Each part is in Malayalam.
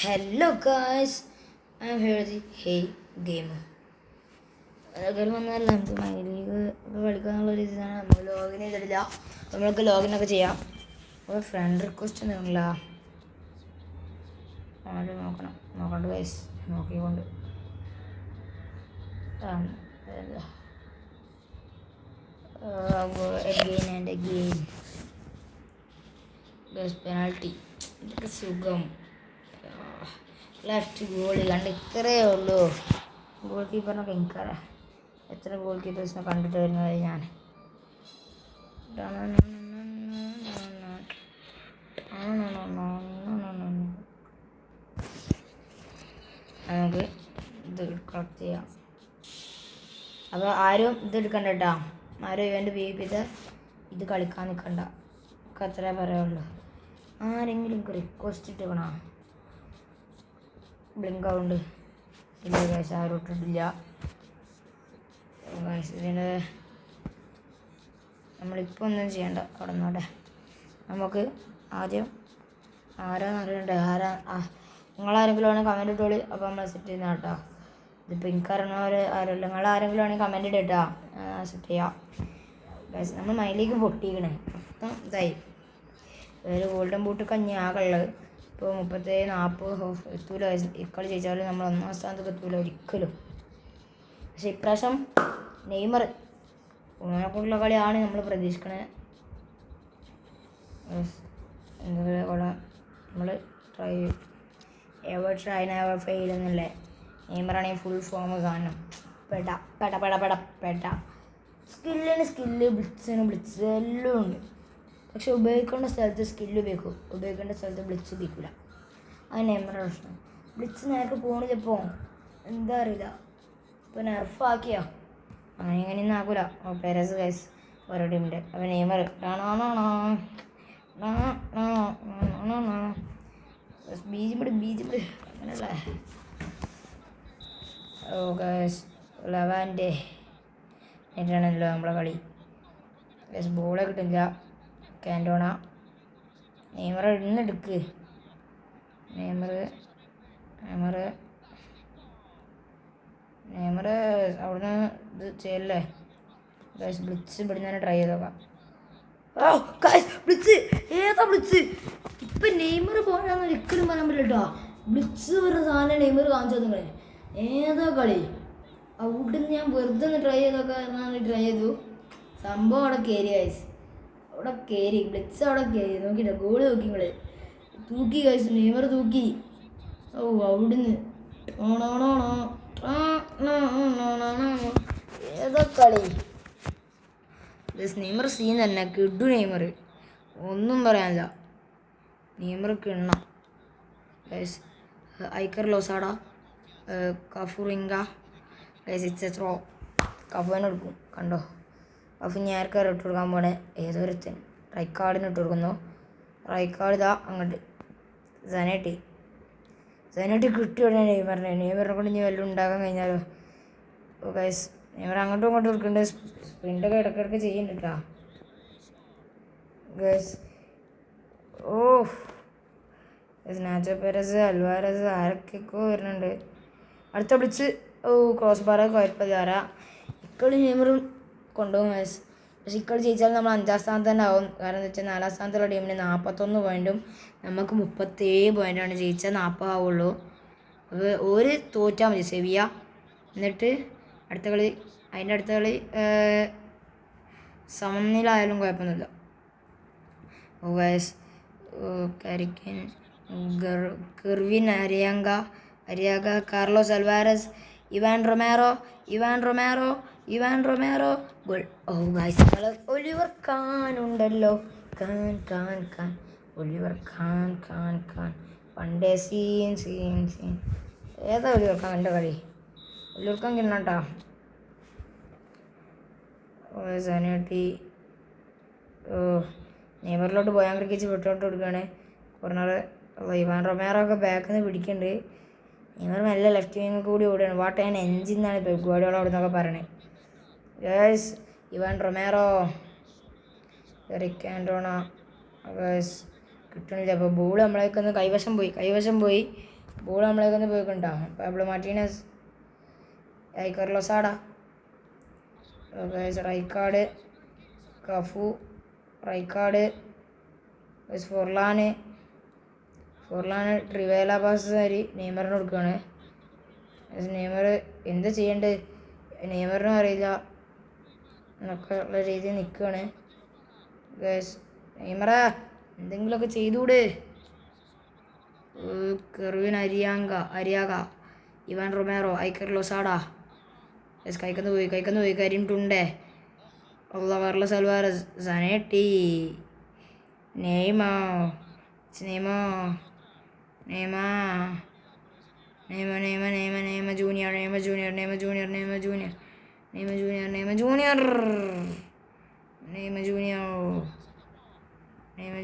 Hello guys, I'm here the Hey Gamer. അതൊക്കെ വന്നല്ല നമുക്ക് മൈലീഗ് കളിക്കാനുള്ള ഒരു ഇതാണ്. നമ്മൾ ലോഗിൻ ചെയ്തിട്ടില്ല, നമ്മൾക്ക് ലോഗിനൊക്കെ ചെയ്യാം. അപ്പോൾ ഫ്രണ്ട് റിക്വസ്റ്റ് ഒന്നുമില്ല, ആരും നോക്കണ്ട ഗൈസ്, നോക്കിക്കൊണ്ട് again and again പെനാൾട്ടി. ഇതൊക്കെ സുഖം. ലെഫ്റ്റ് ഗോൾ കണ്ട് ഇത്രയേ ഉള്ളൂ. ഗോൾ കീപ്പറിനൊക്കെ എനിക്കറിയാം, എത്ര ഗോൾ കീപ്പേഴ്സിനെ കണ്ടിട്ട് വരുന്നത് ഞാൻ. നമുക്ക് ഇത് കളക്ട് ചെയ്യാം. അപ്പോൾ ആരും ഇത് എടുക്കണ്ട കേട്ടോ, ആരും ഇവൻ്റെ ബേബിത്തെ ഇത് കളിക്കാൻ നിൽക്കണ്ട. ഒക്കെ അത്രേ പറയുള്ളൂ. ആരെങ്കിലും റിക്വസ്റ്റ് ഇട്ടേക്കണോ? ബ്ലിങ്ക് ആവുന്നുണ്ട്. ഇല്ല ഗൈസ്, ആരും ഇട്ടിട്ടില്ല. ഇതിൻ്റെ നമ്മളിപ്പോൾ ഒന്നും ചെയ്യണ്ട, അവിടെ നിന്നോട്ടെ. നമുക്ക് ആദ്യം ആരാന്ന് അറിയണ്ടേ, നിങ്ങളാരെങ്കിലും ആണെങ്കിൽ കമൻറ്റ് ഇട്ടോളി. അപ്പോൾ നമ്മൾ സെറ്റ് ചെയ്യുന്ന കേട്ടോ. ഇതിപ്പോൾ എനിക്കറിയണവർ ആരുമില്ല, നിങ്ങളാരെങ്കിലും ആണെങ്കിൽ കമൻറ്റ് ഇട്ടാ സെറ്റ് ചെയ്യാം ഗൈസ്. നമ്മൾ മൈലേക്ക് പൊട്ടിക്കണേ മൊത്തം ഇതായി. ഒരു ഗോൾഡൻ ബൂട്ട് കഞ്ഞാകുള്ളത് ഇപ്പോൾ 37-40 എത്തൂല. ഇക്കളി ജയിച്ചാലും നമ്മൾ 1-ാം സ്ഥാനത്തൊക്കെ എത്തൂല ഒരിക്കലും. പക്ഷെ ഇപ്രാവശ്യം നെയ്മർ ഓനെക്കൊണ്ടുള്ള കളിയാണ് നമ്മൾ പ്രതീക്ഷിക്കണത്. എന്തെങ്കിലും കൊള്ളാം, നമ്മൾ ട്രൈ നെവർ ഫെയിൽ എന്നല്ലേ. നെയ്മറാണെങ്കിൽ ഫുൾ ഫോം കാണണം. പെട സ്കില്ലിന് സ്കില്ല്, ബ്ലിറ്റ്സിന് ബ്ലിറ്റ്സ് എല്ലാം ഉണ്ട്. പക്ഷെ ഉപയോഗിക്കേണ്ട സ്ഥലത്ത് സ്കില്ല് ഉപയോഗിക്കും, ഉപയോഗിക്കേണ്ട സ്ഥലത്ത് ബ്ലിറ്റ്സ് ഉപയോഗിക്കില്ല. അത് നെയ്മറുടെ പ്രശ്നം. ബ്ലിറ്റ്സ് നേരത്തെ പോണില്ലപ്പോൾ എന്താ അറിയില്ല, ഇപ്പോൾ നെർഫാക്കിയോ അങ്ങനെ ഇങ്ങനെയൊന്നും ആക്കൂല. പെരസ് ഗൈസ് ഓരോ ടീമിൻ്റെ. അപ്പോൾ നെയ്മർ ബീജിപ്പിട് അങ്ങനെയുള്ള. ഓ ഗൈസ്, ലവാൻ്റെ ആയിട്ടാണല്ലോ നമ്മളെ കളി ഗൈസ്. ബോളെ കിട്ടില്ല. കാൻറ്റോണ നെയ്മർ ഇന്നെടുക്ക്. നെയ്മർ അവിടുന്ന് ഇത് ചെയ്യല്ലേ ഗൈസ്. ബ്ലിറ്റ്സ് ഇവിടുന്ന് തന്നെ ട്രൈ ചെയ്ത് നോക്കാം. ഓ ഗൈസ്, ബ്ലിറ്റ്സ് ഏതാ ബ്ലിറ്റ്സ്? ഇപ്പം നെയ്മർ പോയാന്ന് ഒരിക്കലും പറയാൻ പറ്റില്ല കേട്ടോ. ബ്ലിറ്റ്സ് പറഞ്ഞ സാധനം നെയ്മർ കാണിച്ചു തന്നെ. ഏതാ കളി? അവിടുന്ന് ഞാൻ വെറുതെ ഒന്ന് ട്രൈ ചെയ്തൊക്കെ ട്രൈ ചെയ്തു. സംഭവം അവിടെ കയറി ഗൈസ്, അവിടെ കയറി. ബ്ലിറ്റ്സ് അവിടെ കയറി. നോക്കിട്ടോ ഗോള് നോക്കി നിങ്ങൾ, തൂക്കി കഴിച്ചു. നെയ്മർ തൂക്കി. ഓ അവിടുന്ന് ഏതാ കളി? നെയ്മർ സീൻ തന്നെ കിഡു. നെയ്മർ ഒന്നും പറയാനില്ല. നെയ്മർ കിണ്ണ guys. Iker Losada, Cafuringa guys. It's കഫുവിനെ എടുക്കും കണ്ടോ. കഫു ഞാർക്കാർ ഇട്ട് കൊടുക്കാൻ പോണേ. ഏതൊരുത്തൻ റൈക്കാർഡിന് ഇട്ട് കൊടുക്കുന്നു. റൈക്കാർഡ് ഇതാ അങ്ങോട്ട്. സനേട്ടി കിട്ടി ഉടനെ നെയ്മറിനെ കൊണ്ട് ഇനി വല്ലതും ഉണ്ടാക്കാൻ കഴിഞ്ഞാലോ. ഓ ഗൈസ്, നെയ്മർ അങ്ങോട്ടും ഇങ്ങോട്ടും എടുക്കുന്നുണ്ട്. സ്പ്രിൻ്റൊക്കെ ഇടയ്ക്കിടയ്ക്ക് ചെയ്യുന്നുണ്ട് കേട്ടോ ഗൈസ്. ഓ നാച്ചോ പെരസ്, അൽവാരസ് ആരൊക്കെയൊക്കെ വരുന്നുണ്ട്. അടുത്ത വിളിച്ച് ഓ ക്രോസ് ബാർ കുഴപ്പമില്ല. ഇക്കളി നെയ്മറും കൊണ്ടുപോകും ഗൈസ്. പക്ഷെ ഇക്കളി ജയിച്ചാൽ നമ്മൾ 5-ാം സ്ഥാനത്ത് തന്നെ ആവും. കാരണം എന്താ വെച്ചാൽ 4-ാം സ്ഥാനത്തുള്ള ടീമിന് 41 പോയിൻറ്റും നമുക്ക് 37 പോയിൻറ്റാണ്. ജയിച്ചാൽ 40 ആവുള്ളൂ. അപ്പോൾ ഒരു തോറ്റാൽ മതി സെവിയ. എന്നിട്ട് അടുത്ത കളി, അതിൻ്റെ അടുത്ത കളി സമനിലായാലും കുഴപ്പമൊന്നുമില്ല. ഓ ഗൈസ്, കരിക്കൻ, Kervin Arriaga, Carlos Alvarez, Ivan Romero goal. Oh guys, നിങ്ങൾ ഒലിവർ ഖാൻ ഉണ്ടല്ലോ. ഖാൻ ഒലിവർ ഖാൻ പണ്ടേ സീൻ. ഏതാ ഒലിവർ ഖാൻ്റെ കളി? ഒലിവർ ഖാൻ കിണ്ണട്ടാ. Oh Zanetti. ഓ നെയ്മറിലോട്ട് പോയാൻ ക്രിക്കറ്റ് വിട്ടോട്ട് കൊടുക്കുകയാണ്. കോർണർ. ഇവാൻ റൊമേറോ ഒക്കെ ബാക്കിൽ നിന്ന് പിടിക്കുന്നുണ്ട്. നെയ്മർ മെല്ലെ ലെഫ്റ്റ് വിങ് കൂടി ഓടുകയാണ്. വാട്ട് ആൻ എൻജിൻ എന്നാണ് പെപ് ഗാർഡിയോള അവിടെ നിന്നൊക്കെ പറയണേ guys. Ivan Romero, Eric Cantona guys കിട്ടണില്ല. അപ്പോൾ ബോൾ നമ്മളേക്കൊന്ന് കൈവശം പോയി. ബോൾ നമ്മളേക്കൊന്ന് പോയിക്കൊണ്ടോ. Pablo Martinez, Iker Losada, Rijkaard, Cafu, Rijkaard, ഫോർലാന് ട്രിവേല പാസ് നെയ്മറിന് കൊടുക്കുകയാണ്. നെയ്മർ എന്താ ചെയ്യേണ്ടത് നെയ്മറിനും അറിയില്ല എന്നൊക്കെ ഉള്ള രീതിയിൽ നിൽക്കുകയാണ്. നെയ്മറ എന്തെങ്കിലുമൊക്കെ ചെയ്തൂടെ. Kervin Arriaga, Ivan Romero, Iker Losada, കൈക്കന്ന് പോയി Karim Tunde, Carlos Alvarez, Zanetti, Neymar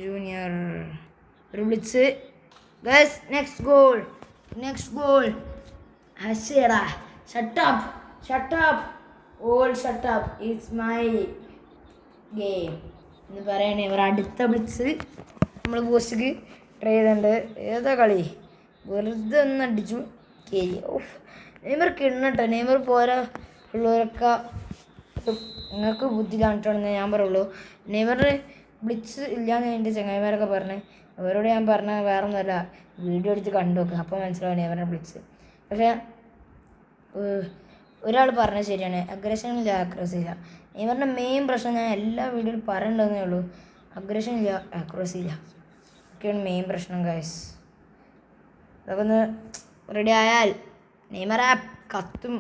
junior ഒരു ബ്ലിറ്റ്സ്. Guys next goal. ഹഷേടാ shut up all shut up, it's my game എന്ന് പറയണേ. ഇവർ അടുത്ത ബ്ലിറ്റ്സ് നമ്മൾ പോസ്റ്റിക്ക് ട്രൈ ചെയ്തിട്ടുണ്ട്. ഏതാ കളി വെറുതെ ഒന്ന് അടിച്ചു കേരി. നെയ്മർ കിണ്ണട്ടോ. നെയ്മർ പോരാ ഉള്ളവരൊക്കെ നിങ്ങൾക്ക് ബുദ്ധി കാണിട്ടോണെന്ന് ഞാൻ പറയുള്ളൂ. നെയ്മറിന് ബ്ലിറ്റ്സ് ഇല്ലയെന്ന് എൻ്റെ ചങ്ങായിമാരൊക്കെ പറഞ്ഞ്. അവരോട് ഞാൻ പറഞ്ഞ വേറെ ഒന്നുമല്ല, വീഡിയോ എടുത്ത് കണ്ടു നോക്കുക, അപ്പോൾ മനസ്സിലാവും നെയ്മറിനെ ബ്ലിറ്റ്സ്. പക്ഷേ ഒരാൾ പറഞ്ഞത് ശരിയാണ്, അഗ്രഷൻ ഇല്ല ആക്രസി ഇല്ല. നെയ്മറിൻ്റെ മെയിൻ പ്രശ്നം ഞാൻ എല്ലാ വീഡിയോയിലും പറയണ്ടെന്നേ ഉള്ളൂ, അഗ്രഷൻ ഇല്ല ആക്രസി ഇല്ല, ഒക്കെയാണ് മെയിൻ പ്രശ്നം ഗൈസ്. അതൊക്കെ ഒന്ന് റെഡി ആയാൽ നെയ്മർ കത്തും.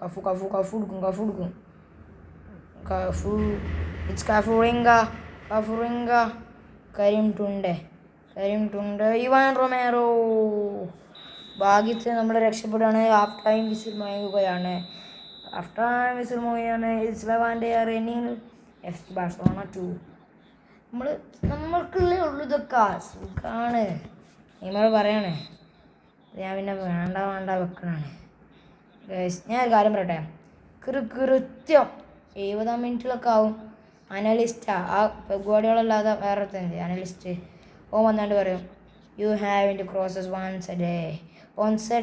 കഫു കൊടുക്കും. It's Cafuringa, Karim Tunde, Ivan Romero. ഭാഗ്യത്തിൽ നമ്മൾ രക്ഷപ്പെടുകയാണ്. ഹാഫ് ടൈം വിസിൽ മുഴങ്ങുകയാണ്. It's Levante running FC Barcelona 2. നമ്മൾക്കുള്ളേ ഉള്ളൂ ഇതൊക്കെ സുഖമാണ്. നെയ്മർ പറയണേ, ഞാൻ പിന്നെ വേണ്ട വെക്കണാണ്. ഞാൻ ഒരു കാര്യം പറയട്ടെ, കൃത്യം 70 മിനിറ്റിലൊക്കെ ആവും അനലിസ്റ്റാ. ആ ഗോഡിയോളല്ലാതെ വേറെ തന്നെ അനലിസ്റ്റ് വന്നാണ്ട് പറയും, you have in crosses once a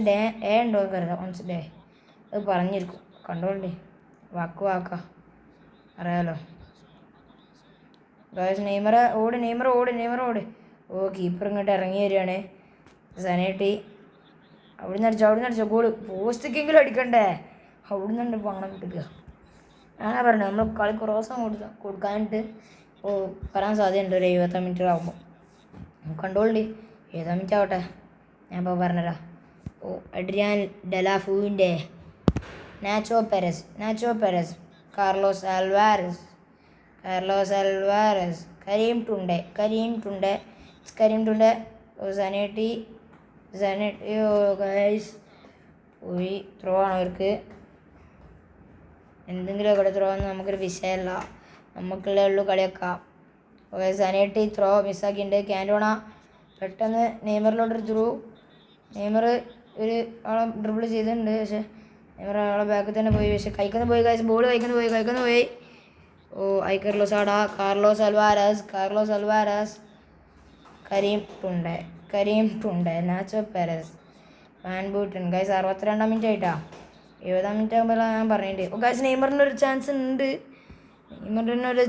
day ഉണ്ടോ കരുതാം, വൺസ് ഡേ. അത് പറഞ്ഞിരിക്കും, കണ്ടോണ്ടേ വാക്കാ അറിയാലോ. നെയ്മർ ഓട്. കീപ്പർ ഇങ്ങോട്ട് ഇറങ്ങി വരികയാണ്. സനേട്ടി അവിടുന്ന് അടിച്ചോ ഗോള്. പോസ്റ്റിക്കെങ്കിലും അടിക്കണ്ടേ, അവിടുന്ന് പണം കിട്ടുക. ഞാനാ പറഞ്ഞത് നമ്മൾ കളി ക്രോസം കൊടുക്കാനിട്ട് പറയാൻ സാധ്യതയുണ്ട് ഒരു 70 മിനിറ്റ് ആകുമ്പോൾ. കണ്ടോളി 70 മിനിറ്റ് ആവട്ടെ, ഞാൻ ഇപ്പോൾ പറഞ്ഞുതരാം. അഡ്രിയാൻ ഡെലാഫൂവിൻ്റെ, Nacho Perez, Carlos Alvarez, Karim Tunde, Zanetti guys പോയി. ത്രോ ആണ് അവർക്ക്. എന്തെങ്കിലും ഇവിടെ ത്രോ എന്ന് നമുക്കൊരു വിഷയമല്ല, നമുക്കുള്ള ഉള്ളു കളിയൊക്കെ. സനേട്ടി ത്രോ മിസ്സാക്കിയിട്ടുണ്ട്. ക്യാൻറ്റോണ പെട്ടെന്ന് നെയ്മറിലോട്ടൊരു ത്രൂ. നെയ്മർ ഒരു ആളെ ഡ്രിബിൾ ചെയ്തിട്ടുണ്ട്, പക്ഷേ നെയ്മർ ആളെ ബാക്കിൽ തന്നെ പോയി. പക്ഷേ കൈക്കൊന്ന് പോയി ഗൈസ്, ബോൾ കൈക്കൊന്ന് പോയി. Iker Losada, Carlos Alvarez, Karim Tunde, Nacho Perez, Van Buyten. Guys 62 minute ആയിട്ടാ. 70 മിനിറ്റ് ആകുമ്പോൾ ഞാൻ പറഞ്ഞിട്ടുണ്ട്. ഗൈസ് നെയ്മറിൻ്റെ ഒരു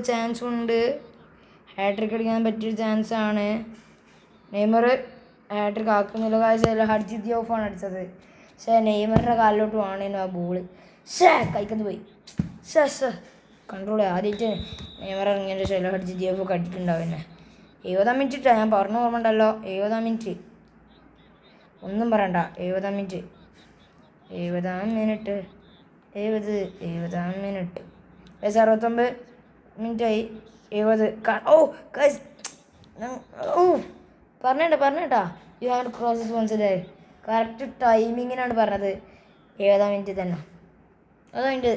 ചാൻസ് ഉണ്ട്. ഹാട്രിക് അടിക്കാൻ പറ്റിയൊരു ചാൻസാണ്. നെയ്മർ ഹാട്രിക് ആക്കുന്നില്ല ഗൈസ്. ഹർജിത് ഓഫാണ് അടിച്ചത്, പക്ഷേ നെയ്മറിൻ്റെ കാലിലോട്ട് വേണേനു ആ ബോള്. കൈക്കന്ന് പോയി. കൺട്രോൾ ആദ്യമായിട്ട് നെയ്മർ ഇറങ്ങിയതിൻ്റെ ശേഷം ഹർജിത് ഓഫ് അടിക്കുന്നുണ്ടാവും. പിന്നെ 70 മിനിറ്റ് ഇട്ടാ, ഞാൻ പറഞ്ഞ ഓർമ്മ ഉണ്ടല്ലോ, 70 മിനിറ്റ് ഒന്നും പറയണ്ട. 70 മിനിറ്റ് 69 മിനിറ്റായി. 70 പറഞ്ഞേട്ടാ you have crosses once day. Correct ടൈമിങ്ങിനാണ് പറഞ്ഞത്. 70 മിനിറ്റ് തന്നെ. അതതിൻ്റെ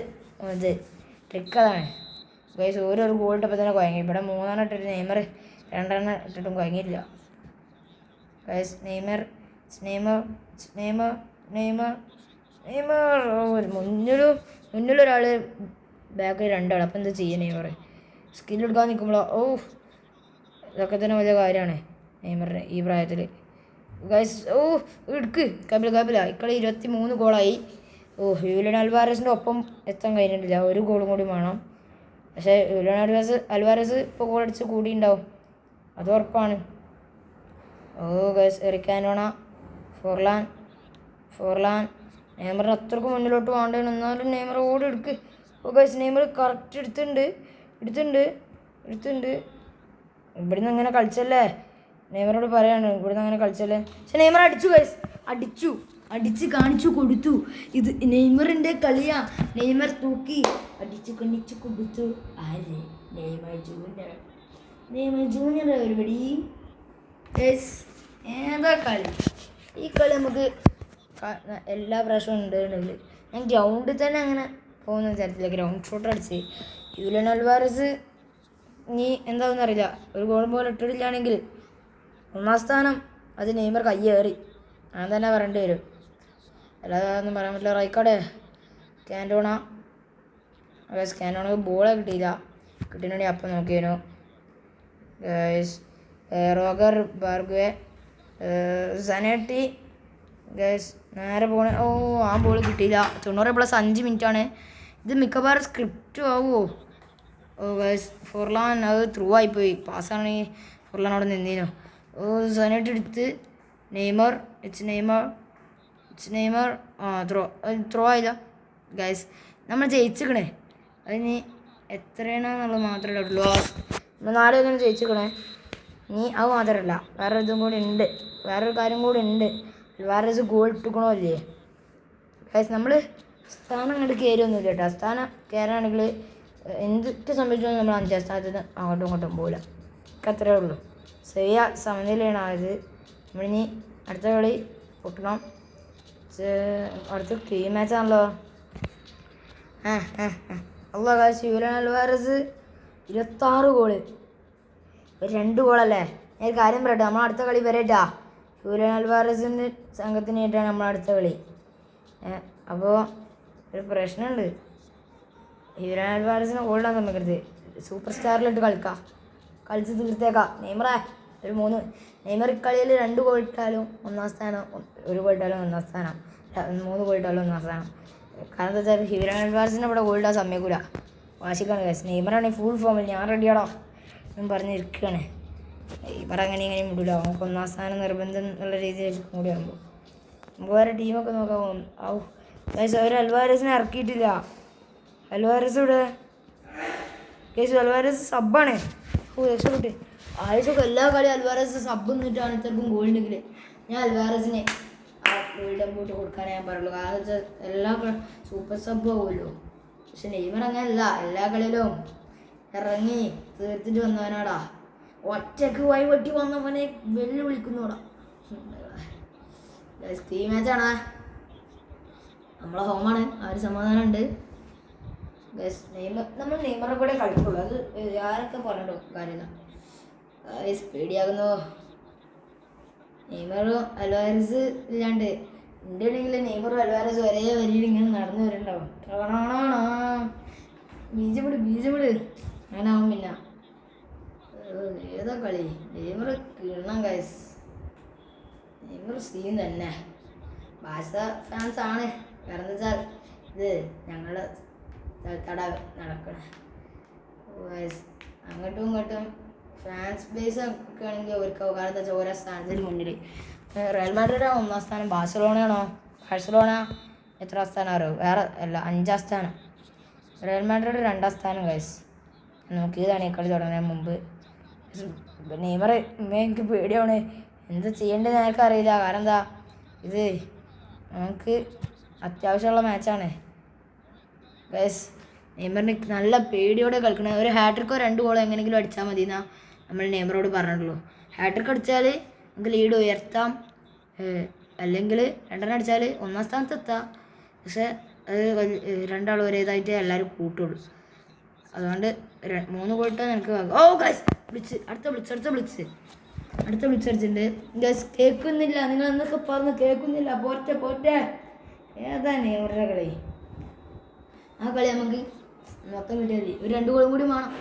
ഇത് ട്രിക്ക് അതാണ് ഗൈസ്. ഒരു ഗോൾ ഇട്ടപ്പോൾ തന്നെ കുഴങ്ങി. ഇവിടെ 3 ഇട്ടിട്ട് നെയ്മർ 2 ഇട്ടിട്ടും കുഴങ്ങിയില്ല ഗൈസ്. നെയ്മർ മുന്നിലൊരാൾ ബാക്കിൽ 2 ആൾ. അപ്പം എന്താ ചെയ്യുക നെയ്മർ? സ്കില്ലെടുക്കാൻ നിൽക്കുമ്പോഴോ ഇതൊക്കെ തന്നെ വലിയ കാര്യമാണ് നെയ്മറിന് ഈ പ്രായത്തിൽ. ഗൈസ് ഓ എടുക്ക് കപില ഇക്കളി 23 ഗോളായി. ഹ്യൂലിയൻ അൽവാരസിൻ്റെ ഒപ്പം എത്താൻ കഴിഞ്ഞിട്ടില്ല, ഒരു ഗോളും കൂടി വേണം. പക്ഷേ ഹ്യൂലിയൻ അൽവാരസ് ഇപ്പോൾ ഗോളടിച്ച് കൂടിയുണ്ടാവും, അത് ഉറപ്പാണ്. ഗൈസ് എറിക് ആൻ്റോണ, ഫോർലാൻ നെയ്മറിന് അത്രക്കും മുന്നിലോട്ട് വേണ്ടതാണ്, എന്നാലും നെയ്മർ ഓടി എടുക്ക്. ഗൈസ് നെയ്മർ കറക്റ്റ് എടുത്തുണ്ട്. ഇവിടുന്ന് അങ്ങനെ കളിച്ചല്ലേ, നെയ്മറോട് പറയാണ് ഇവിടുന്ന് അങ്ങനെ കളിച്ചല്ലേ. പക്ഷെ നെയ്മർ അടിച്ച് കാണിച്ചു കൊടുത്തു. ഇത് നെയ്മറിൻ്റെ കളിയാ, നെയ്മർ തൂക്കി അടിച്ചു കണ്ണിച്ചു കൊടുത്തു. ആര്? നെയ്മർ ജൂനിയർ ഒരുപടി. ഏതാ കളി? ഈ കളി നമുക്ക് എല്ലാ പ്രാവശ്യവും ഉണ്ടെങ്കിൽ ഞാൻ ഗ്രൗണ്ടിൽ തന്നെ അങ്ങനെ പോകുന്ന വിചാരിച്ചില്ല. ഗ്രൗണ്ട് ഷോട്ട് അടിച്ച് ഹ്യൂലിയൻ അൽവാരസ് ഇനി എന്താണെന്ന് അറിയില്ല, ഒരു ഗോൾ പോലും ഇട്ടിട്ടില്ലാണെങ്കിൽ 1ാം സ്ഥാനം അത് നെയ്മർ കയ്യേറി, അങ്ങനെ തന്നെ പറയേണ്ടി വരും, അല്ലാതെ ഒന്നും പറയാൻ പറ്റില്ല. റൈക്കാർഡ് കാൻറ്റോണക്ക് ബോളെ കിട്ടിയിട്ടുണ്ടെങ്കിൽ അപ്പം നോക്കിയേനു. റോഗർ ബാർഗുവെ സനേട്ടി നേരെ പോണേ. ആ ബോൾ കിട്ടിയില്ല. 90+5 മിനിറ്റാണ്. ഇത് മിക്കവാറും സ്ക്രിപ്റ്റ് ആവുമോ? ഫോർലാൻ അത് ത്രൂ ആയിപ്പോയി, പാസ്സാണെങ്കിൽ ഫോർലാൻ അവിടെ നിന്നീനു. സനേട്ടി എടുത്ത് നെയ്മർ ത്രോ ആയില്ല. ഗൈസ് നമ്മൾ ജയിച്ചിക്കണേ, അതിന് എത്രയാണെന്നുള്ളത് മാത്രമേ ഉള്ളൂ. നമ്മൾ 4-1 ജയിച്ചിക്കണേ. ഇനി അത് മാത്രമല്ല, വേറൊരു കാര്യം കൂടി ഉണ്ട്. അൽവാരസ് ഗോൾ ഇട്ടുക്കണോ ഇല്ലേ? ഗൈസ് നമ്മൾ സ്ഥാനം അങ്ങോട്ട് കയറിയൊന്നുമില്ല കേട്ടോ. സ്ഥാനം കയറുകയാണെങ്കിൽ എന്തൊക്കെ സംഭവിച്ചോ നമ്മൾ 5ാം സ്ഥാനത്ത് നിന്ന് അങ്ങോട്ടും ഇങ്ങോട്ടും പോകില്ല. അത്രേ ഉള്ളൂ. സെവിയ സമനിലയാണ് ആയത്. നമ്മളിനി അടുത്ത കളി പൊട്ടണം. അടുത്ത ടീം മാച്ചാണല്ലോ. ഗൈസ് ഹ്യൂലിയൻ അൽവാരസ് 26 ഗോള്, ഒരു 2 ഗോളല്ലേ. ഞാൻ കാര്യം പറയട്ടെ, നമ്മൾ അടുത്ത കളി വരട്ടാ. ഹ്യൂലിയൻ അൽവാരസിൻ്റെ സംഘത്തിനായിട്ടാണ് നമ്മൾ അടുത്ത കളി. അപ്പോൾ ഒരു പ്രശ്നമുണ്ട്, ഹ്യൂലിയൻ അൽവാരസിനെ ഗോളിടാൻ സമ്മതിക്കരുത്. സൂപ്പർ സ്റ്റാറിലിട്ട് കളിച്ച് തീർത്തേക്കാം. നെയ്മർ കളിയിൽ 2 ഗോൾ ഇട്ടാലും 1ാം സ്ഥാനം, 1 ഗോൾ ഇട്ടാലും 1ാം സ്ഥാനം, 3 ഗോൾ ഇട്ടാലും 1ാം സ്ഥാനം. കാരണം എന്താ വെച്ചാൽ ഹ്യൂലിയൻ അൽവാരസിനെ ഇവിടെ ഗോൾ ഇടാൻ സമ്മതിക്കൂല, വാശിക്കാണ് ഗൈസ്. നെയ്മറാണെങ്കിൽ ഫുൾ ഫോമിൽ ഞാൻ റെഡിയാടാ എന്ന് പറഞ്ഞിരിക്കുകയാണ്. നെയ്മർ അങ്ങനെ വിടില്ല, നമുക്ക് 1ാം സ്ഥാനം നിർബന്ധം എന്നുള്ള രീതിയിൽ കൂടി ആകുമ്പോൾ നമുക്ക് വേറെ ടീമൊക്കെ നോക്കാൻ. ഗൈസ് അവർ അൽവാരസിനെ ഇറക്കിയിട്ടില്ല. അൽവാരസ് ഇവിടെ അൽവാരസ് സബ്ബാണ്. രക്ഷപ്പെട്ട് ആഴ്ചയൊക്കെ എല്ലാ കളിയും അൽവാരസ് സബ് നിന്നിട്ടാണ് ഇത്രക്കും ഗോൾ ഉണ്ടെങ്കിൽ ഞാൻ അൽവാരസിനെ ആ വേൾഡ് കപ്പ് പോയിട്ട് കൊടുക്കാനേ ഞാൻ പറയുള്ളൂ. കാരണം വെച്ചാൽ എല്ലാ സൂപ്പർ സബ് ആവുമല്ലോ. പക്ഷെ നെയ്മർ അങ്ങനെയല്ല, എല്ലാ കളിയിലും ഇറങ്ങി തീർത്തിട്ട് വന്നവനാടാ. ഒറ്റക്ക് വഴിവെട്ടി വന്നവനെ വെല്ലുവിളിക്കുന്നോടാ. ടീം മാച്ചാണാ, നമ്മളെ ഹോമാണ്, ആ ഒരു സമാധാനമുണ്ട്. നമ്മൾ നെയ്മറെ കൂടെ കളിക്കുള്ളൂ, അത് ആരൊക്കെ പറഞ്ഞിട്ടോ കാര്യമില്ല. പേടിയാകുന്നു. നെയ്മറും അൽവാരസ് ഇല്ലാണ്ട് ഉണ്ടെങ്കിൽ നെയ്മറും അൽവാരസ് ഒരേ വരിയിൽ ഇങ്ങനെ നടന്നു വരുന്നുണ്ടാവും. ബീജമിട് അങ്ങനെ ആവും. പിന്നെ ഏതാ കളി? നെയ്മർ കിടണം ഗൈസ്, നെയ്മർ സീൻ തന്നെ. ബാഴ്സ ഫാൻസ് ആണ്, കാരണം എന്താ വെച്ചാൽ ഇത് ഞങ്ങളുടെ സ്ഥലത്തട നടക്കണം. അങ്ങോട്ടും ഇങ്ങോട്ടും ഫാൻസ് ബേസ് ഒക്കെ ആണെങ്കിൽ അവർക്ക് കാരണം എന്താ വെച്ചാൽ ഓരോ സ്ഥാനത്തിന് മുന്നിൽ. റയൽ മാഡ്രിഡാണ് 1ാം സ്ഥാനം, ബാഴ്സലോണ എത്രാം സ്ഥാനം അറിയോ? വേറെ അല്ല, 5ാം സ്ഥാനം. റയൽ മാഡ്രിഡ് 2ാം സ്ഥാനം ഗൈസ്. നോക്കിയതാണ് ഈ കളി തുടങ്ങുന്നതിന് മുമ്പ്. നെയ്മർ എനിക്ക് പേടിയാണ്, എന്താ ചെയ്യേണ്ടത് ഞങ്ങൾക്ക് അറിയില്ല. കാരണം എന്താ, ഇത് നമുക്ക് അത്യാവശ്യമുള്ള മാച്ചാണ് ഗൈസ്. നെയ്മറിന് നല്ല പേടിയോടെ കളിക്കണം. ഒരു ഹാട്രിക്കോ 2 ഗോളോ എങ്ങനെയെങ്കിലും അടിച്ചാൽ മതി എന്നാ നമ്മൾ നെയ്മറോട് പറഞ്ഞിട്ടുള്ളൂ. ഹാട്രിക്ക് അടിച്ചാൽ നമുക്ക് ലീഡ് ഉയർത്താം, അല്ലെങ്കിൽ 2 അടിച്ചാൽ 1ാം സ്ഥാനത്ത് എത്താം. പക്ഷേ അത് 2 ഒരേതായിട്ട് എല്ലാവരും കൂട്ടുള്ളൂ. അതുകൊണ്ട് 3 ഗോൾ ഇട്ടാൽ എനിക്ക് ഗൈസ് അടുത്ത ബ്ലിച്ച് അടിച്ചിട്ടുണ്ട് ഗൈസ്. കേൾക്കുന്നില്ല, നിങ്ങൾ എന്നൊക്കെ പറഞ്ഞു കേൾക്കുന്നില്ല. പോറ്റെ ഏതാ നെയ്മറുടെ കളി? ആ കളി നമുക്ക് മൊത്തം കിട്ടിയാൽ മതി. ഒരു 2 ഗോളും കൂടി വേണം.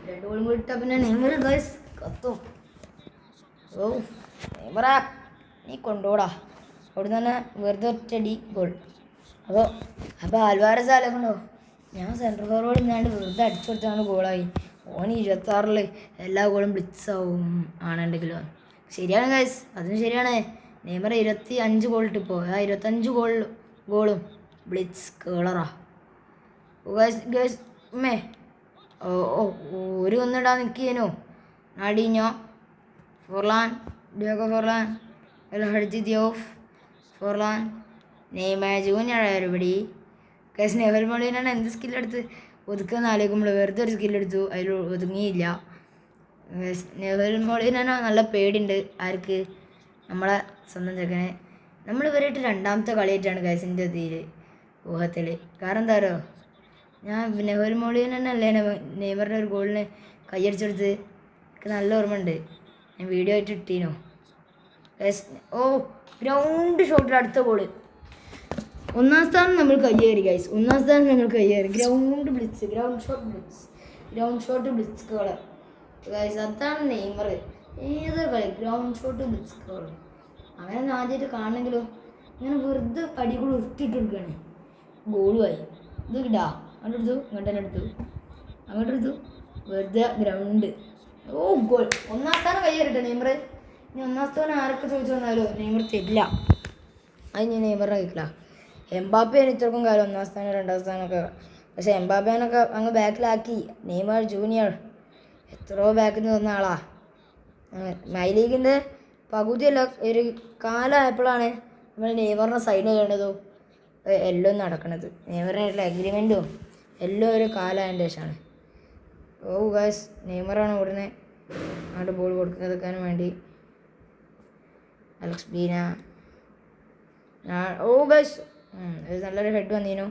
2 ഗോളും കൂടി ഇട്ടാൽ പിന്നെ നെയ്മർ ഗൈസ് കത്തും. നെയ്മറ നീ കൊണ്ടുപോടാ. അവിടെ നിന്ന് തന്നെ വെറുതെ ഒറ്റടി ഗോൾ. അപ്പോൾ ആൽവാരസ് ആലോചിക്കണ്ടോ, ഞാൻ സെൻട്രൽ ഫോർവേഡ് ഇന്നാണ്ട് വെറുതെ അടിച്ചു കൊടുത്താണ് ഗോളായി. ഓന് 26 എല്ലാ ഗോളും ബ്ലിറ്റ്സാവും ആണെണ്ടെങ്കിലോ. ശരിയാണ് ഗൈസ്, അതും ശരിയാണ്. നെയ്മർ 25 ഗോൾ ഇട്ടിപ്പോൾ. ആ 25 ഗോളും ബ്ലിറ്റ്സ് കേളറാ. ഗൈസ് ഗൈസ് ഉമ്മേ ഒരു ഒന്നിടാൻ നിൽക്കിയേനോ. നാടിഞ്ഞോ Forlan, Diego Forlan, Hadji Diouf, Forlan, Neymar junior everybody. Guys Nahuel മോളിനാണ് എന്ത് സ്കില്ലെടുത്ത് ഒതുക്കുന്ന ആലോചിക്കുമ്പോൾ വെറുതെ ഒരു സ്കില്ലെടുത്തു, അതിൽ ഒതുങ്ങിയില്ല. നെഹൽ മോളിനാണ് നല്ല പേടിയുണ്ട്. ആർക്ക്? നമ്മളെ സ്വന്തം ചെക്കനെ. നമ്മൾ ഇവരായിട്ട് രണ്ടാമത്തെ കളിയായിട്ടാണ് ഗൈസിൻ്റെ ഇതിൽ ഊഹത്തിൽ. കാരണം എന്താ പറയുക, ഞാൻ നെഹൽ മോളിനല്ലേ നെയ്മറിൻ്റെ ഒരു ഗോളിന് കൈയടിച്ചെടുത്ത് എനിക്ക് നല്ല ഓർമ്മയുണ്ട്. ഞാൻ വീഡിയോ ആയിട്ട് ഇട്ടീനോ. ഗ്രൗണ്ട് ഷോട്ടിൽ അടുത്ത ഗോള്. ഒന്നാം സ്ഥാനം നമ്മൾ കയ്യേറി ഗൈസ്, ഒന്നാം സ്ഥാനം നമ്മൾ കയ്യേറി. Ground shot blitz colour guys. അതാണ് നെയ്മർ. ഏത് കളി ഗ്രൗണ്ട് ഷോട്ട് ബ്ലിറ്റ്സ് കളർ. അങ്ങനെ ആദ്യമായിട്ട് കാണണമെങ്കിലോ ഇങ്ങനെ വെറുതെ അടി കൂടെ ഉരുട്ടിട്ട് കൊടുക്കുകയാണ്. ഗോളുമായി. ഇത് കിട്ടാ അങ്ങോട്ട് എടുത്തു, ഇങ്ങോട്ട് തന്നെ അങ്ങോട്ട് എടുത്തു, വെറുതെ ഗ്രൗണ്ട്. ഗോൾ. ഒന്നാം സ്ഥാനം കയ്യേറിട്ടെ നെയ്മർ. ഇനി ഒന്നാം സ്ഥാനം ആരൊക്കെ ചോദിച്ചു വന്നാലോ നെയ്മർ തരില്ല. അത് ഞാൻ നെയ്മറിനെ കഴിക്കില്ല. എംബാപ്പേനെ ഇത്രക്കും കാലം ഒന്നാം സ്ഥാനം രണ്ടാം സ്ഥാനമൊക്കെ. പക്ഷെ എംബാപ്പേനൊക്കെ അങ്ങ് ബാക്കിലാക്കി. നെയ്മർ ജൂനിയർ എത്രയോ ബാക്കിൽ നിന്ന് വന്ന ആളാ. മൈ ലീഗിൻ്റെ പകുതിയല്ല ഒരു കാലമായപ്പോഴാണ് നമ്മൾ നെയ്മറിനെ സൈൻ ചെയ്യേണ്ടതും എല്ലാം നടക്കണത്. നെയ്മറിനായിട്ടുള്ള അഗ്രിമെൻറ്റും എല്ലാം ഒരു കാലമായതിൻ്റെ ശേഷമാണ്. ഗൈസ് നെയ്മറാണ് ഇവിടുന്ന് അങ്ങോട്ട് ബോൾ കൊടുക്കുന്നതെടുക്കാനും വേണ്ടി. അലക്സ് ബീന. ഗൈസ് നല്ലൊരു ഹെഡ് വന്നീനു.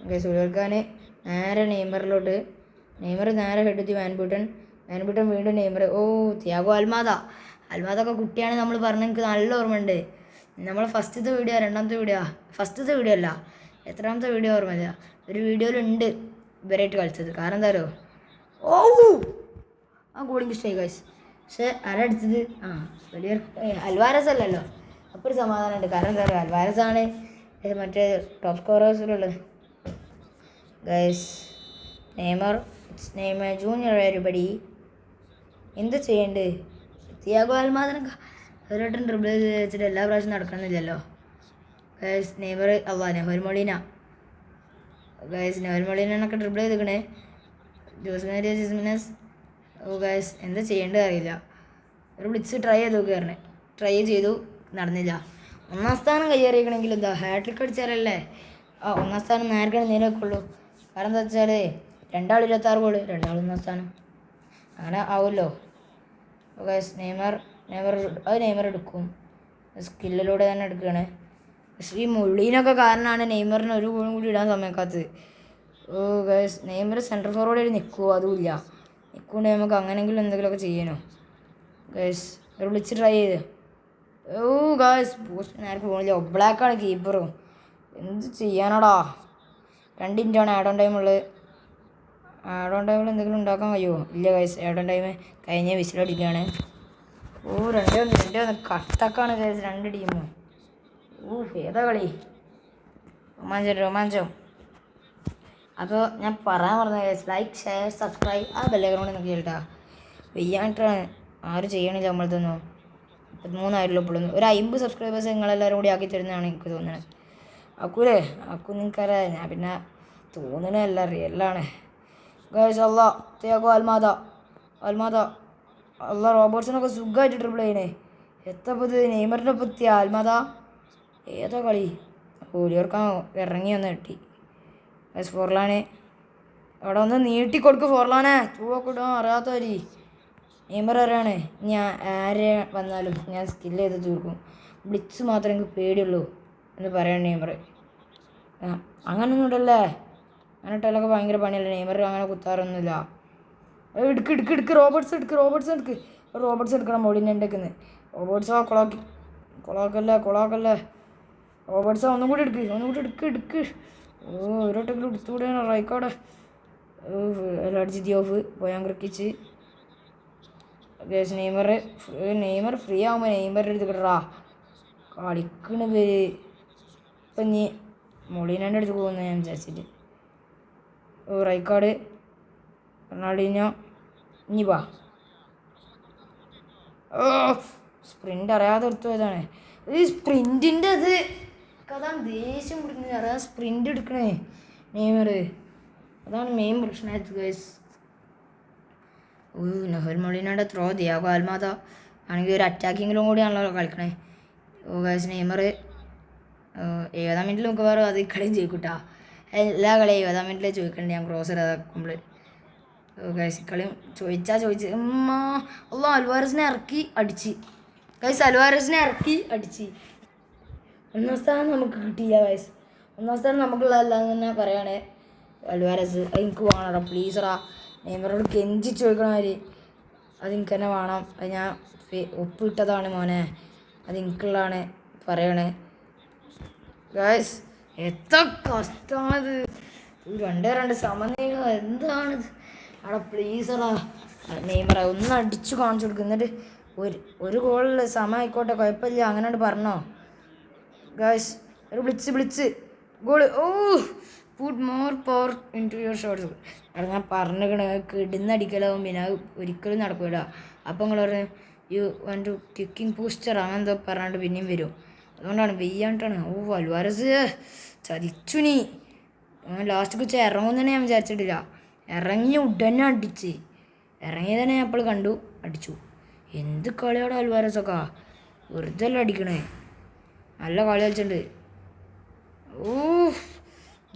ഗൈസ് ഉയർക്കാൻ നേരെ നെയ്മറിലോട്ട്. നെയ്മർ നേരെ ഹെഡ് എത്തി വാൻബൂട്ടൻ വീണ്ടും നെയ്മർ. തിയാഗോ അൽമാദൊക്കെ കുട്ടിയാണ് നമ്മൾ പറഞ്ഞത്. എനിക്ക് നല്ല ഓർമ്മയുണ്ട്. നമ്മൾ ഫസ്റ്റത്തെ വീഡിയോ ഫസ്റ്റത്തെ വീഡിയോ അല്ല, എത്രാമത്തെ വീഡിയോ ഓർമ്മയില്ല. ഒരു വീഡിയോയിലുണ്ട് ഇവരായിട്ട് കളിച്ചത്. കാരണം എന്താ പറയുക, ആ ഗോളിങ് ഇഷ്ടമായി ഗൈസ്. പക്ഷെ ആരടിച്ചത്? വലിയ അൽവാരസ് അല്ലല്ലോ. അപ്പോൾ ഒരു സമാധാനമുണ്ട്. കാരണം എന്താ പറയുക, അൽവാരസാണ് മറ്റേ ടോപ്പ് സ്കോറേഴ്സിലുള്ളത്. Guys Neymar junior everybody. എന്ത് ചെയ്യണ്ട്? തിയാഗോ അൽമാദിനൊക്കെ ഒരു ഡ്രിബിൾ വെച്ചിട്ട് എല്ലാ പ്രാവശ്യം നടക്കണമെന്നില്ലല്ലോ. Guys Neymar Nahuel Molina. Guys Nahuel മൊളീനൊക്കെ ഡ്രിബിൾ ചെയ്തിക്കണേ. ജിസ്മിനസ്. ഗൈസ് എന്താ ചെയ്യേണ്ടത് അറിയില്ല. ഒരു ബ്ലിറ്റ്സ് ട്രൈ ചെയ്തു നടന്നില്ല. ഒന്നാം സ്ഥാനം കയ്യേറിയിക്കണമെങ്കിൽ എന്താ ഹാട്രിക് അടിച്ചാലല്ലേ ഒന്നാം സ്ഥാനം നേരെ നിലനിൽക്കുള്ളൂ. കാരണം എന്താ വെച്ചാൽ 2 26 ഗോള്, 2 ഒന്നാം സ്ഥാനം അങ്ങനെ ആവുമല്ലോ. ഗൈസ് നെയ്മർ എടുക്കും. സ്കില്ലിലൂടെ തന്നെ എടുക്കുകയാണ്. പക്ഷേ ഈ മുള്ളീനൊക്കെ കാരണമാണ് നെയ്മറിന് ഒരു ഗോളും കൂടി ഇടാൻ സമ്മതിക്കാത്തത്. ഗൈസ് നെയ്മർ സെൻട്രൽ ഫോർവേഡ് നിൽക്കുമോ? അതുമില്ല. നിൽക്കുന്നുണ്ടെങ്കിൽ നമുക്ക് അങ്ങനെയെങ്കിലും എന്തെങ്കിലുമൊക്കെ ചെയ്യണോ. ഗൈസ് ഒരു വിളിച്ച് ട്രൈ ചെയ്ത്. ഗൈസ് പോസ്റ്റ് നേരത്തെ പോകണില്ല. ബ്ലാക്കാണ് കീപ്പറും. എന്ത് ചെയ്യാനാടാ. 2 മിനിറ്റാണ് ആഡ് ഓൺ ടൈമുള്ളത്. ആഡ് ഓൺ ടൈമിൽ എന്തെങ്കിലും ഉണ്ടാക്കാൻ കഴിയുമോ? ഇല്ല ഗൈസ്, ആഡ് ഓൺ ടൈം കഴിഞ്ഞ വിസിലടിക്കുകയാണ്. 2-1 കട്ടക്കാണ് ഗൈസ് 2 ടീമും. ഏതാ കളി? രോമാഞ്ചം. അപ്പോൾ ഞാൻ പറയാൻ പറഞ്ഞ ഗൈസ്, ലൈക്ക് ഷെയർ സബ്സ്ക്രൈബ് ആ ബെല്ലൈക്കൺ നോക്കി കേട്ടാ. വെയ്യാനായിട്ടാണ് ആരും ചെയ്യണില്ല. നമ്മളതൊന്നും 33 ആയിട്ടുള്ള ഇപ്പോഴൊന്നും. ഒരു 50 സബ്സ്ക്രൈബേഴ്സ് നിങ്ങളെല്ലാവരും കൂടി ആക്കി തരുന്നതാണ് എനിക്ക് തോന്നുന്നത്. അക്കൂലേ നിങ്ങൾക്കറിയാം. ഞാൻ പിന്നെ തോന്നണല്ല, റിയലാണ് ഗൈസ്. തിയാഗോ അൽമാദ റോബർട്ട്സിനൊക്കെ സുഖമായിട്ട് ട്രിപ്പിൾ ചെയ്യണേ. എത്തപ്പത് നെയ്മറിൻ്റെ ഒപ്പം അൽമാദ. ഏതാ കളി? ഓടിയോർക്കാൻ ഇറങ്ങി വന്ന് കിട്ടി. ഗൈസ് ഫോർലാനെ അവിടെ ഒന്ന് നീട്ടി കൊടുക്കും. ഫോർലാനെ തൂവൊക്കെ അറിയാത്തവരി. നെയ്മർ അറിയാണ്, ഞാൻ ആരെ വന്നാലും ഞാൻ സ്കില്ല് ചെയ്ത് തീർക്കും. ബ്ലിറ്റ്സ് മാത്രമേ എനിക്ക് പേടിയുള്ളൂ എന്ന് പറയണം നെയ്മർ. അങ്ങനൊന്നും ഇടല്ലേ. അങ്ങനെ ഇട്ടാലൊക്കെ ഭയങ്കര പണിയല്ലേ. നെയ്മർ അങ്ങനെ കുത്താറൊന്നുമില്ല. എടുക്ക് റോബർട്ട്സ് എടുക്കണം. മോളിൻ്റെ ഉണ്ടെക്കുന്നത് റോബർട്ട്സോ കൊളാക്കല്ലേ. റോബർട്ട്സോ ഒന്നും കൂടി എടുക്ക്. ഒരോട്ടെങ്കിലും എടുത്തുകൂടെ റൈക്കോടെ. ഹഡ്ജി ദിയോഫ് പോയാൻ ക്രിക്കിച്ച്. നെയ്മർ ഫ്രീ ആകുമ്പോൾ നെയ്മറിൻ്റെ അടുത്ത് കിട്ടറാ. കളിക്കണത് ഇപ്പം ഇനി മൊളീനൻ്റെ അടുത്ത് പോകുന്നു ഞാൻ വിചാരിച്ചിട്ട്. റൈക്കാർഡ്, റൊണാൾഡീഞ്ഞോ, ഇനി വാ. ഓ സ്പ്രിൻ്റ് അറിയാതെ എടുത്തു പോയതാണ്. ഈ സ്പ്രിൻറ്റിൻ്റെ അത് അതാണ് ദേഷ്യം പിടിക്കുന്നത്. അറിയാതെ സ്പ്രിൻ്റ് എടുക്കണേ നെയ്മർ. അതാണ് മെയിൻ പ്രശ്നമായത് ഗൈസ്. നെഹൽ മൊളീനയുടെ ത്രോ, ദിയാഗോ അൽമാദ ആണെങ്കിൽ ഒരു അറ്റാക്കിങ്ങിലും കൂടിയാണല്ലോ കളിക്കണേ. ഗൈസ് നെയ്മർ 70 മിനിറ്റിൽ മിക്കവാറും അത് കളിയും ചോദിക്കൂട്ടാ. എല്ലാ കളിയും 70 മിനിറ്റിലേ ചോദിക്കണ്ടേ ഞാൻ ക്രോസ് ഇതാക്കുമ്പോൾ. ഗൈസ് കളിയും ചോദിച്ച് അൽവാരസിനെ ഇറക്കി അടിച്ച്. ഗൈസ് അൽവാരസിനെ ഇറക്കി അടിച്ച്. 1 സ്ഥാനം നമുക്ക് കിട്ടിയില്ല ഗൈസ്. 1 സ്ഥാനം നമുക്കുള്ളതല്ലാന്ന് തന്നെ പറയണേ. അൽവാരസ് അത് എനിക്ക് വേണടാ പ്ലീസറാ. നെയ്മറോട് കെഞ്ചി ചോദിക്കണമാതിരി അത് എനിക്ക് തന്നെ വേണം. അത് ഞാൻ ഒപ്പിട്ടതാണ് മോനെ, അത് എനിക്കുള്ളതാണ് പറയണേ. ഗൈസ് എത്ര കഷ്ടമാണത്. 2-2 സമനില എന്താണിത്. അവിടെ പ്ലീസറാ നെയ്മറ ഒന്ന് അടിച്ചു കാണിച്ചു കൊടുക്കും. എന്നിട്ട് ഒരു ഗോളിൽ സമയമായിക്കോട്ടെ കുഴപ്പമില്ല അങ്ങനെ പറഞ്ഞോ ഗൈസ്. ഒരു ബ്ലിച്ച് goal. Oh put more power into your shots. അവിടെ ഞാൻ പറഞ്ഞിരിക്കണ കിടുന്നടിക്കലാവും പിന്നെ അത് ഒരിക്കലും നടക്കില്ല. അപ്പം നിങ്ങൾ പറഞ്ഞു യു വാണ്ട് ടു കിക്കിംഗ് പൂസ്റ്റർ അങ്ങനെ എന്തോ പറഞ്ഞിട്ട് പിന്നെയും വരും. അതുകൊണ്ടാണ് വെയ്യാണ്ടാണ്. അൽവാരസ് ചതിച്ചു. നീ ലാസ്റ്റ് കുറിച്ച് ഇറങ്ങും തന്നെ ഞാൻ വിചാരിച്ചിട്ടില്ല. ഇറങ്ങി ഉടനെ അടിച്ച്. ഇറങ്ങി തന്നെ ഞാൻ അപ്പോൾ കണ്ടു അടിച്ചു. എന്ത് കളിയോടെ അൽവാരസൊക്കെ വെറുതെ അല്ല അടിക്കണേ. നല്ല കളി കളിച്ചിട്ടുണ്ട്.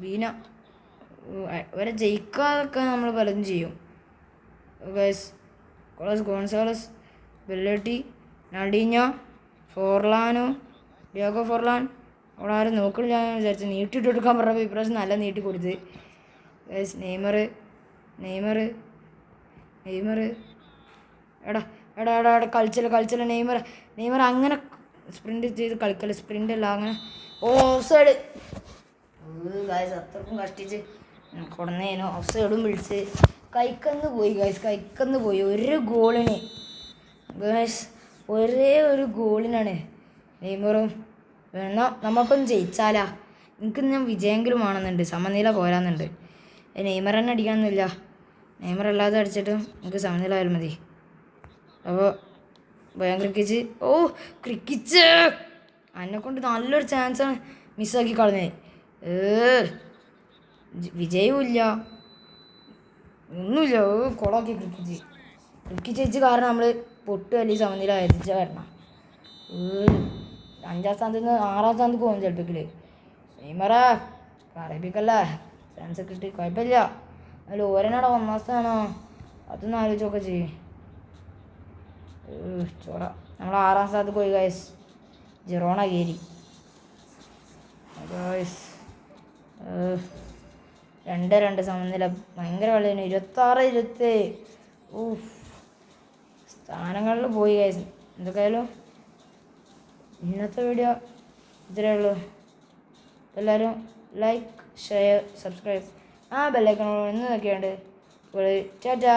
ബീന വരെ ജയിക്കാതൊക്കെ നമ്മൾ പലതും ചെയ്യും ഗൈസ്. ഗോൺസാലസ്, ബെല്ലേട്ടി, നഡീഞ്ഞോ, ഫോർലാനോ, ഡിയാഗോ ഫോർലാൻ അവിടെ ആരും നോക്കണില്ല ഞാൻ വിചാരിച്ചു. നീട്ടിയിട്ട് കൊടുക്കാൻ പറഞ്ഞപ്പോൾ ഇപ്രാവശ്യം നല്ല നീട്ടി കൊടുത്ത് ഗൈസ്. നെയ്മർ എടാ കളിച്ചില്ല നെയ്മർ അങ്ങനെ സ്പ്രിൻ്റ് ചെയ്ത് കളിക്കല്. സ്പ്രിൻ്റ് അല്ല അങ്ങനെ ഓഫ് സൈഡ്. ഗൈസ് അത്രക്കും കഷ്ടിച്ച് കൊടുന്നേനു. ഓഫ് സൈഡും വിളിച്ച് കൈക്കന്ന് പോയി ഒരു ഗോളിന് ഗൈസ്. ഒരേ ഒരു ഗോളിനാണ് നെയ്മറും. എന്നാൽ നമുക്കൊന്ന് ജയിച്ചാലാ. എനിക്ക് ഞാൻ വിജയെങ്കിലും വേണമെന്നുണ്ട്. സമനില പോരാന്നുണ്ട്. നെയ്മർ തന്നെ അടിക്കാനൊന്നുമില്ല. നെയ്മർ അല്ലാതെ അടിച്ചിട്ടും എനിക്ക് സമനില ആയാലും മതി. അപ്പോൾ ക്രിക്കിച്ച് ക്രിക്കിച്ച് എന്നെക്കൊണ്ട് നല്ലൊരു ചാൻസാണ് മിസ്സാക്കി കളഞ്ഞത്. വിജയവുമില്ല ഒന്നുമില്ല. കുളമാക്കി ക്രിക്കിച്ച് വെച്ച് കാരണം നമ്മൾ പൊട്ട് വലിയ സമനില എത്തിച്ച കാരണം 5-ാം സ്ഥാനത്ത് നിന്ന് 6-ാം സ്ഥാനത്ത് പോകും ചിലപ്പോൾ. നെയ്മറാ പറയിപ്പിക്കല്ലേ. ചാൻസ് കിട്ടി കുഴപ്പമില്ല. അതിൽ ഓരനാടെ 1-ാം സ്ഥാനോ അതൊന്നും ആലോചിച്ചൊക്കെ ചെയ്യും. ചോറ നമ്മൾ 6-ാം സ്ഥാനത്ത് പോയി ഗൈസ്. ജിറോണ കയറി ഗൈസ്. 2-2 സമനില. ഭയങ്കര കളിയാണ്. 26-27 സ്ഥാനങ്ങളിൽ പോയി ഗൈസ്. എന്തൊക്കെയായാലും ഇന്നത്തെ വീഡിയോ ഇത്രയേ ഉള്ളൂ. എല്ലാവരും ലൈക്ക്, ഷെയർ, സബ്സ്ക്രൈബ്, ബെല്ലൈക്കൺ എന്നതൊക്കെയുണ്ട്. ടാറ്റാ.